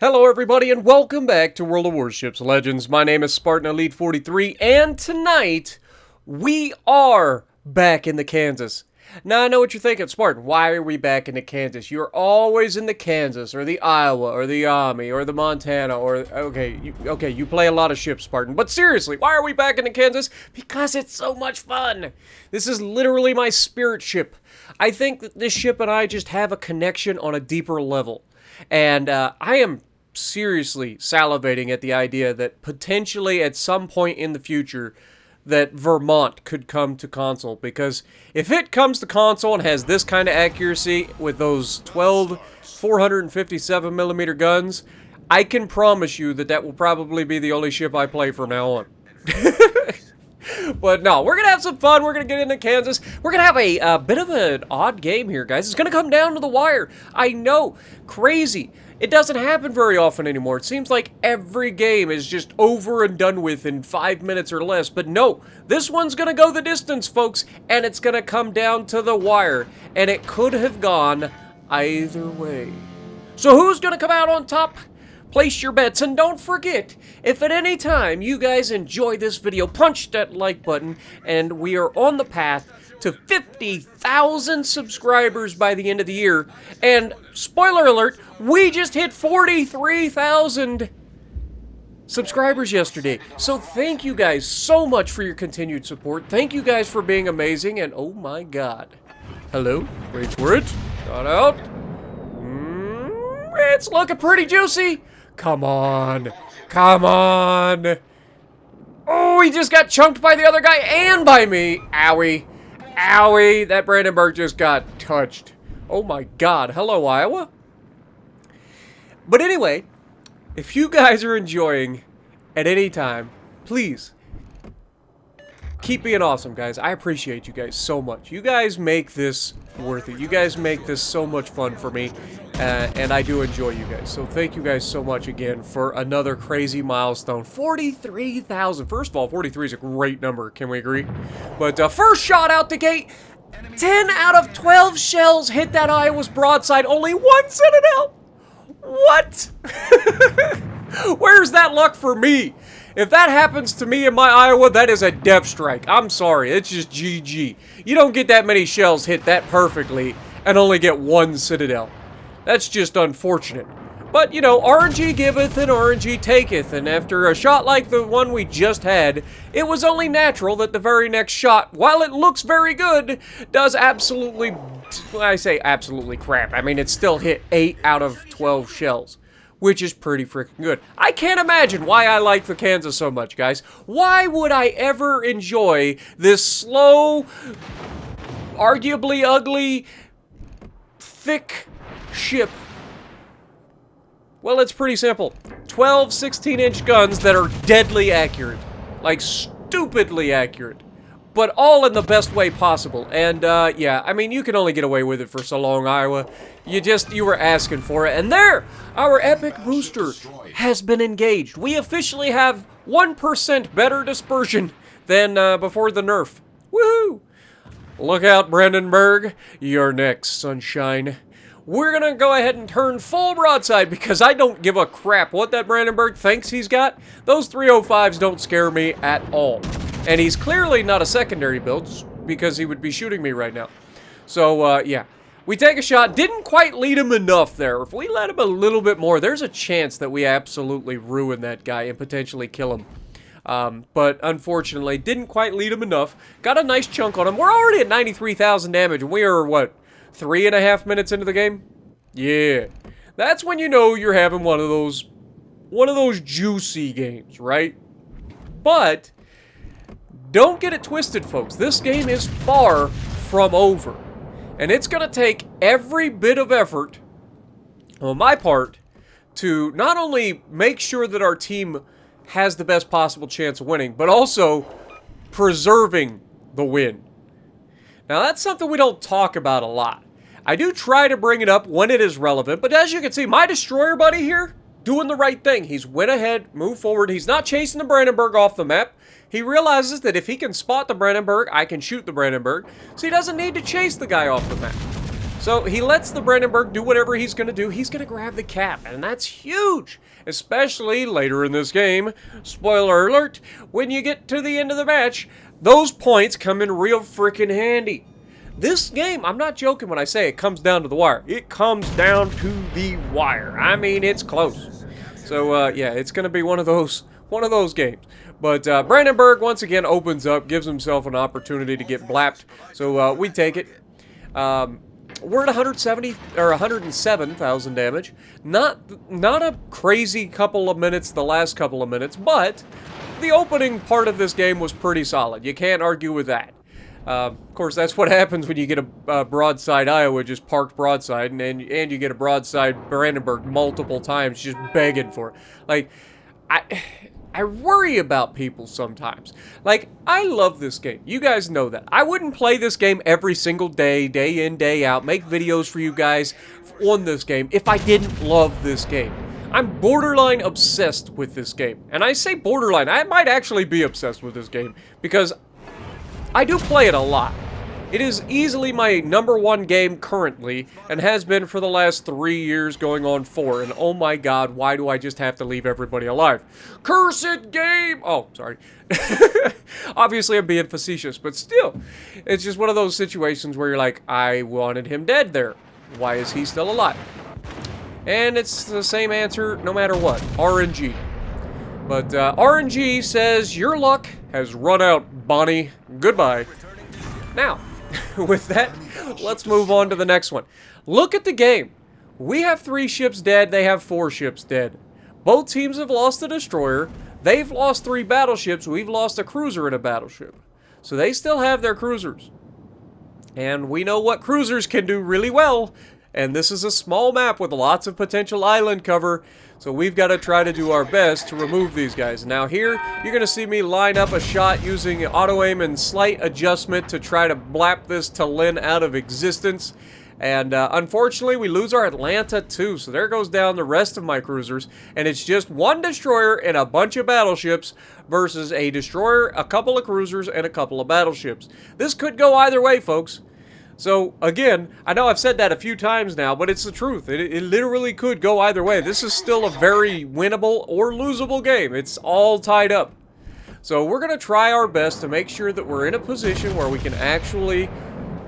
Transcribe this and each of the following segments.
Hello everybody and welcome back to World of Warships Legends. My name is Spartan Elite 43 and tonight we are back in the Kansas. Now I know what you're thinking, Spartan, why are we back in the Kansas? You're always in the Kansas or the Iowa or the Army or the Montana or you play a lot of ships, Spartan. But seriously, why are we back in the Kansas? Because it's so much fun. This is literally my spirit ship. I think that this ship and I just have a connection on a deeper level. And I am seriously salivating at the idea that potentially at some point in the future that Vermont could come to console, because if it comes to console and has this kind of accuracy with those 12 457mm guns, I can promise you that that will probably be the only ship I play from now on. But no, we're going to have some fun. We're going to get into Kansas. We're going to have a bit of an odd game here, guys. It's going to come down to the wire. I know, crazy. It doesn't happen very often anymore. It seems like every game is just over and done with in 5 minutes or less. But no, this one's going to go the distance, folks, and it's going to come down to the wire. And it could have gone either way. So who's going to come out on top? Place your bets, and don't forget, if at any time you guys enjoy this video, punch that like button, and we are on the path to 50,000 subscribers by the end of the year. And spoiler alert, we just hit 43,000 subscribers yesterday. So thank you guys so much for your continued support. Thank you guys for being amazing, and oh my god. Hello? Wait for it. Got out. It's looking pretty juicy. Come on. Come on. Oh, he just got chunked by the other guy and by me. Owie. Owie. That Brandenburg just got touched. Oh my god. Hello, Iowa. But anyway, if you guys are enjoying at any time, please keep being awesome, guys. I appreciate you guys so much. You guys make this worth it. You guys make this so much fun for me, and I do enjoy you guys. So thank you guys so much again for another crazy milestone. 43,000. First of all, 43 is a great number. Can we agree? But first shot out the gate, 10 out of 12 shells hit that Iowa's broadside. Only one citadel. What? Where's that luck for me? If that happens to me in my Iowa, that is a death strike. I'm sorry, it's just GG. You don't get that many shells hit that perfectly and only get one citadel. That's just unfortunate. But, you know, RNG giveth and RNG taketh, and after a shot like the one we just had, it was only natural that the very next shot, while it looks very good, does absolutely, when I say absolutely crap, I mean it still hit 8 out of 12 shells, which is pretty freaking good. I can't imagine why I like the Kansas so much, guys. Why would I ever enjoy this slow, arguably ugly, thick ship? Well, it's pretty simple. 12 16-inch guns that are deadly accurate. Like, stupidly accurate. But all in the best way possible. And, yeah, I mean, you can only get away with it for so long, Iowa. You were asking for it. And there, our epic booster has been engaged. We officially have 1% better dispersion than before the nerf. Woohoo! Look out, Brandenburg. You're next, sunshine. We're gonna go ahead and turn full broadside because I don't give a crap what that Brandenburg thinks he's got. Those 305s don't scare me at all. And he's clearly not a secondary build because he would be shooting me right now. So, yeah. We take a shot. Didn't quite lead him enough there. If we let him a little bit more, there's a chance that we absolutely ruin that guy and potentially kill him. But unfortunately, didn't quite lead him enough. Got a nice chunk on him. We're already at 93,000 damage, and we are, what, 3.5 minutes into the game? Yeah. That's when you know you're having one of those juicy games, right? But don't get it twisted, folks. This game is far from over. And it's going to take every bit of effort on my part to not only make sure that our team has the best possible chance of winning, but also preserving the win. Now, that's something we don't talk about a lot. I do try to bring it up when it is relevant, but as you can see, my destroyer buddy here, doing the right thing. He's went ahead, moved forward. He's not chasing the Brandenburg off the map. He realizes that if he can spot the Brandenburg, I can shoot the Brandenburg, so he doesn't need to chase the guy off the map. So he lets the Brandenburg do whatever he's going to do. He's going to grab the cap, and that's huge, especially later in this game. Spoiler alert, when you get to the end of the match, those points come in real freaking handy. This game, I'm not joking when I say it comes down to the wire. It comes down to the wire. I mean, it's close. So, yeah, it's going to be one of those games. But Brandenburg, once again, opens up, gives himself an opportunity to get blapped. So, we take it. We're at 170 or 107,000 damage. Not a crazy couple of minutes the last couple of minutes, but the opening part of this game was pretty solid. You can't argue with that. Of course, that's what happens when you get a broadside Iowa just parked broadside, and you get a broadside Brandenburg multiple times just begging for it. Like, I worry about people sometimes. Like, I love this game. You guys know that. I wouldn't play this game every single day, day in, day out, make videos for you guys on this game if I didn't love this game. I'm borderline obsessed with this game. And I say borderline, I might actually be obsessed with this game because I do play it a lot. It is easily my #1 game currently, and has been for the last 3 years, going on 4. And oh my god, why do I just have to leave everybody alive? Cursed game! Oh, sorry. Obviously, I'm being facetious, but still. It's just one of those situations where you're like, I wanted him dead there. Why is he still alive? And it's the same answer no matter what. RNG. But RNG says, your luck has run out, Bonnie. Goodbye. Now, with that, let's move on to the next one. Look at the game. We have 3 ships dead, they have 4 ships dead. Both teams have lost a destroyer. They've lost 3 battleships. We've lost a cruiser and a battleship. So they still have their cruisers. And we know what cruisers can do really well. And this is a small map with lots of potential island cover. So we've got to try to do our best to remove these guys. Now here, you're going to see me line up a shot using auto-aim and slight adjustment to try to blap this Talin out of existence. And unfortunately, we lose our Atlanta too. So there goes down the rest of my cruisers. And it's just 1 destroyer and a bunch of battleships versus a destroyer, a couple of cruisers, and a couple of battleships. This could go either way, folks. So, again, I know I've said that a few times now, but it's the truth. It literally could go either way. This is still a very winnable or losable game. It's all tied up. So we're going to try our best to make sure that we're in a position where we can actually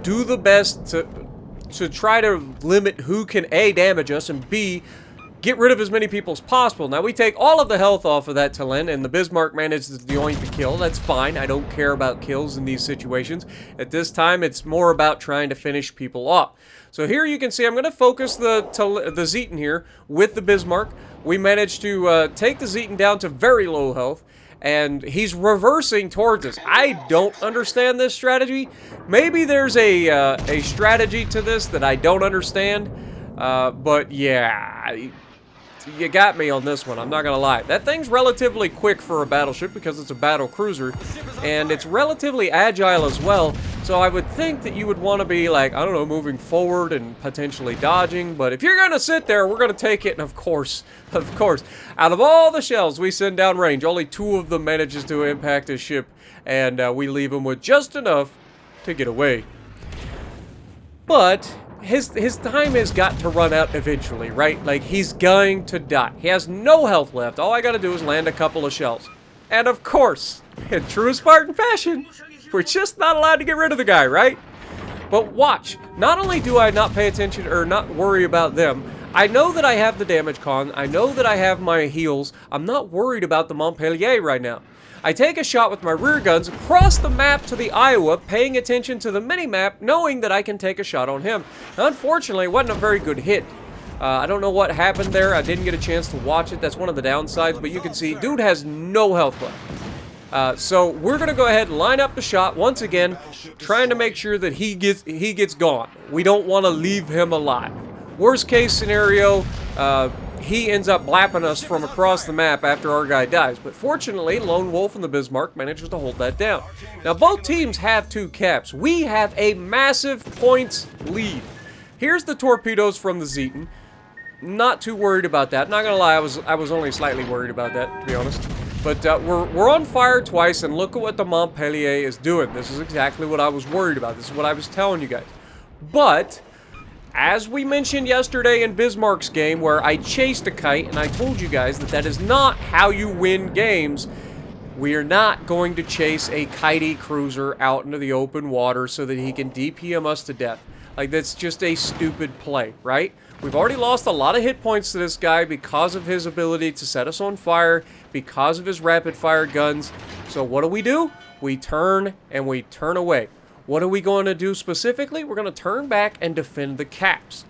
do the best to try to limit who can A, damage us, and B, get rid of as many people as possible. Now, we take all of the health off of that Talin, and the Bismarck manages to join the kill. That's fine. I don't care about kills in these situations. At this time, it's more about trying to finish people off. So here you can see I'm going to focus the Zeton here with the Bismarck. We managed to take the Zeton down to very low health, and he's reversing towards us. I don't understand this strategy. Maybe there's a strategy to this that I don't understand, but yeah, you got me on this one, I'm not gonna lie. That thing's relatively quick for a battleship because it's a battle cruiser, and it's relatively agile as well, so I would think that you would want to be like, I don't know, moving forward and potentially dodging, but if you're gonna sit there, we're gonna take it, and of course, out of all the shells we send down range, only 2 of them manages to impact his ship, and we leave him with just enough to get away. But his time has got to run out eventually, right? Like, he's going to die. He has no health left. All I gotta do is land a couple of shells. And of course, in true Spartan fashion, we're just not allowed to get rid of the guy, right? But watch. Not only do I not pay attention or not worry about them, I know that I have the damage con. I know that I have my heals. I'm not worried about the Montpellier right now. I take a shot with my rear guns across the map to the Iowa, paying attention to the mini-map, knowing that I can take a shot on him. Now, unfortunately, it wasn't a very good hit. I don't know what happened there. I didn't get a chance to watch it. That's one of the downsides, but you can see, dude has no health left. So we're going to go ahead and line up the shot once again, trying to make sure that he gets gone. We don't want to leave him alive. Worst case scenario, he ends up blapping us from across the map after our guy dies. But fortunately, Lone Wolf and the Bismarck manages to hold that down. Now, both teams have 2 caps. We have a massive points lead. Here's the torpedoes from the Zeton. Not too worried about that. Not gonna lie, I was only slightly worried about that, to be honest. But we're on fire twice, and look at what the Montpellier is doing. This is exactly what I was worried about. This is what I was telling you guys. But as we mentioned yesterday in Bismarck's game where I chased a kite, and I told you guys that that is not how you win games. We are not going to chase a kitey cruiser out into the open water so that he can DPM us to death. Like, that's just a stupid play, right? We've already lost a lot of hit points to this guy because of his ability to set us on fire, because of his rapid-fire guns. So what do? We turn and we turn away. What are we going to do specifically? We're going to turn back and defend the caps.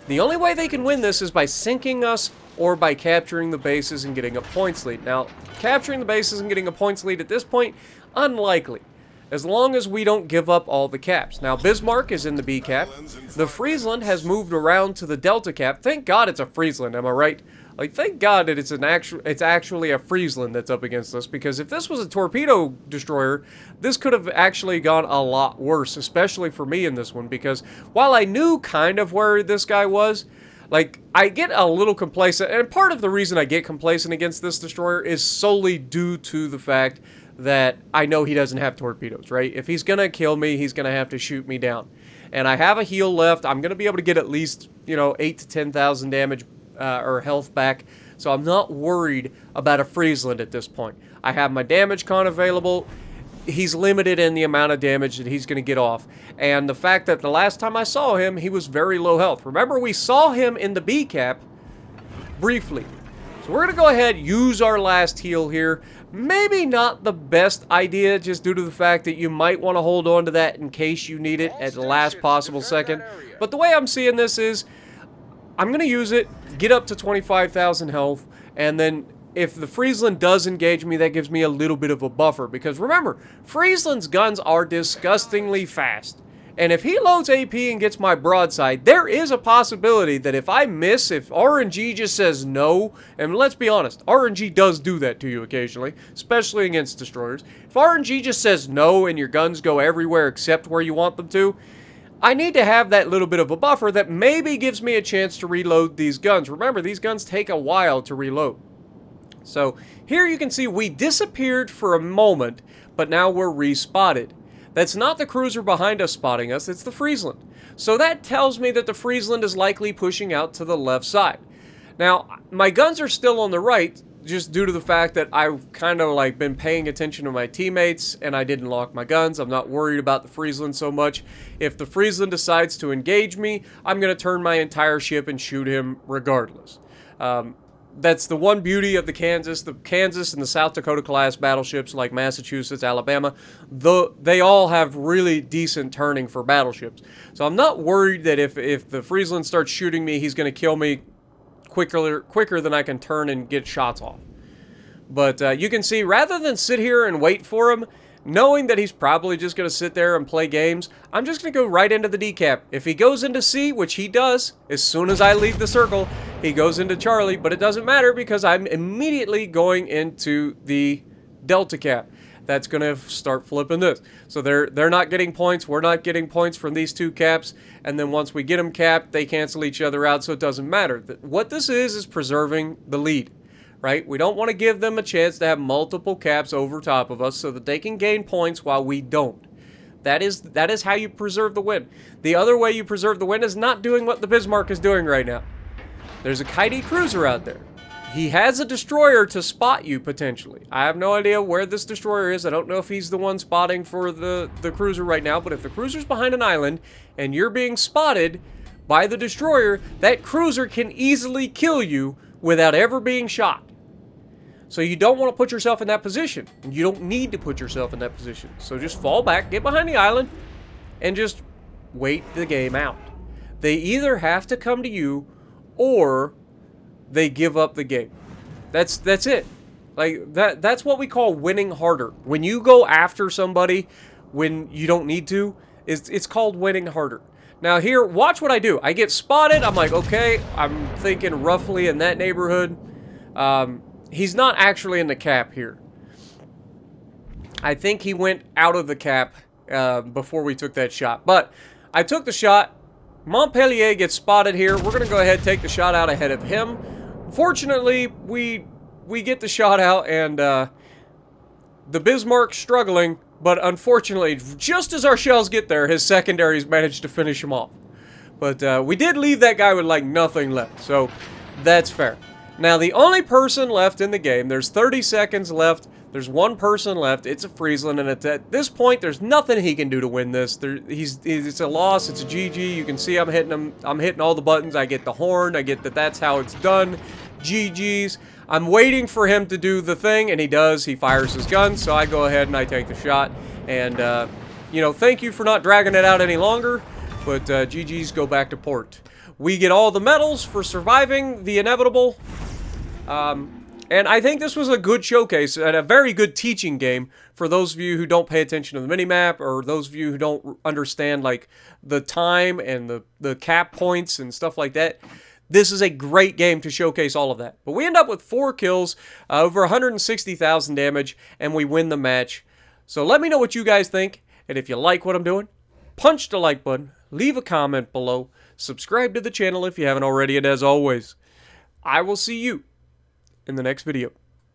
The only way they can win this is by sinking us or by capturing the bases and getting a points lead. Now, capturing the bases and getting a points lead at this point, unlikely, as long as we don't give up all the caps. Now, Bismarck is in the B cap. The Friesland has moved around to the Delta cap. Thank God it's a Friesland, am I right? Like, thank God that it's actually a Friesland that's up against us, because if this was a torpedo destroyer, this could have actually gone a lot worse, especially for me in this one, because while I knew kind of where this guy was, like, I get a little complacent, and part of the reason I get complacent against this destroyer is solely due to the fact that I know he doesn't have torpedoes, right? If he's gonna kill me, he's gonna have to shoot me down. And I have a heal left. I'm gonna be able to get at least, 8 to 10,000 damage or health back. So I'm not worried about a Friesland at this point. I have my damage con available. He's limited in the amount of damage that he's gonna get off. And the fact that the last time I saw him, he was very low health. Remember, we saw him in the B cap briefly. So we're gonna go ahead, use our last heal here. Maybe not the best idea, just due to the fact that you might want to hold on to that in case you need it at the last possible second. But the way I'm seeing this is, I'm going to use it, get up to 25,000 health, and then if the Friesland does engage me, that gives me a little bit of a buffer. Because remember, Friesland's guns are disgustingly fast. And if he loads AP and gets my broadside, there is a possibility that if I miss, if RNG just says no, and let's be honest, RNG does do that to you occasionally, especially against destroyers. If RNG just says no and your guns go everywhere except where you want them to, I need to have that little bit of a buffer that maybe gives me a chance to reload these guns. Remember, these guns take a while to reload. So here you can see we disappeared for a moment, but now we're respotted. That's not the cruiser behind us spotting us, it's the Friesland. So that tells me that the Friesland is likely pushing out to the left side. Now, my guns are still on the right, just due to the fact that I've kind of like been paying attention to my teammates and I didn't lock my guns. I'm not worried about the Friesland so much. If the Friesland decides to engage me, I'm going to turn my entire ship and shoot him regardless. That's the one beauty of the Kansas and the South Dakota class battleships like Massachusetts, Alabama. They all have really decent turning for battleships. So I'm not worried that if the Friesland starts shooting me, he's going to kill me quicker than I can turn and get shots off. But you can see, rather than sit here and wait for him, knowing that he's probably just going to sit there and play games, I'm just going to go right into the D cap. If he goes into C, which he does, as soon as I leave the circle, he goes into Charlie, but it doesn't matter because I'm immediately going into the Delta cap. That's going to start flipping this. So they're not getting points, we're not getting points from these two caps, and then once we get them capped, they cancel each other out, so it doesn't matter. What this is preserving the lead. Right? We don't want to give them a chance to have multiple caps over top of us so that they can gain points while we don't. That is how you preserve the win. The other way you preserve the win is not doing what the Bismarck is doing right now. There's a kitey cruiser out there. He has a destroyer to spot you, potentially. I have no idea where this destroyer is. I don't know if he's the one spotting for the cruiser right now, but if the cruiser's behind an island and you're being spotted by the destroyer, that cruiser can easily kill you without ever being shot. So you don't want to put yourself in that position. You don't need to put yourself in that position. So just fall back, get behind the island, and just wait the game out. They either have to come to you, or they give up the game. That's it. Like that's what we call winning harder. When you go after somebody when you don't need to, it's called winning harder. Now here, watch what I do. I get spotted. I'm like, okay, I'm thinking roughly in that neighborhood. He's not actually in the cap here. I think he went out of the cap before we took that shot. But I took the shot. Montpellier gets spotted here. We're going to go ahead and take the shot out ahead of him. Fortunately, we get the shot out, and the Bismarck's struggling. But unfortunately, just as our shells get there, his secondaries managed to finish him off. But we did leave that guy with, like, nothing left, so that's fair. Now, the only person left in the game, there's 30 seconds left, there's one person left, it's a Friesland, and at this point, there's nothing he can do to win this. It's a loss, it's a GG, you can see I'm hitting all the buttons, I get the horn, I get that's how it's done, GG's. I'm waiting for him to do the thing, and he does, he fires his gun, so I go ahead and I take the shot, and, you know, thank you for not dragging it out any longer, but GG's go back to port. We get all the medals for surviving the inevitable. And I think this was a good showcase and a very good teaching game for those of you who don't pay attention to the minimap, or those of you who don't understand, like, the time and the cap points and stuff like that. This is a great game to showcase all of that. But we end up with 4 kills, over 160,000 damage, and we win the match. So let me know what you guys think, and if you like what I'm doing, punch the like button, leave a comment below, subscribe to the channel if you haven't already, and as always, I will see you in the next video.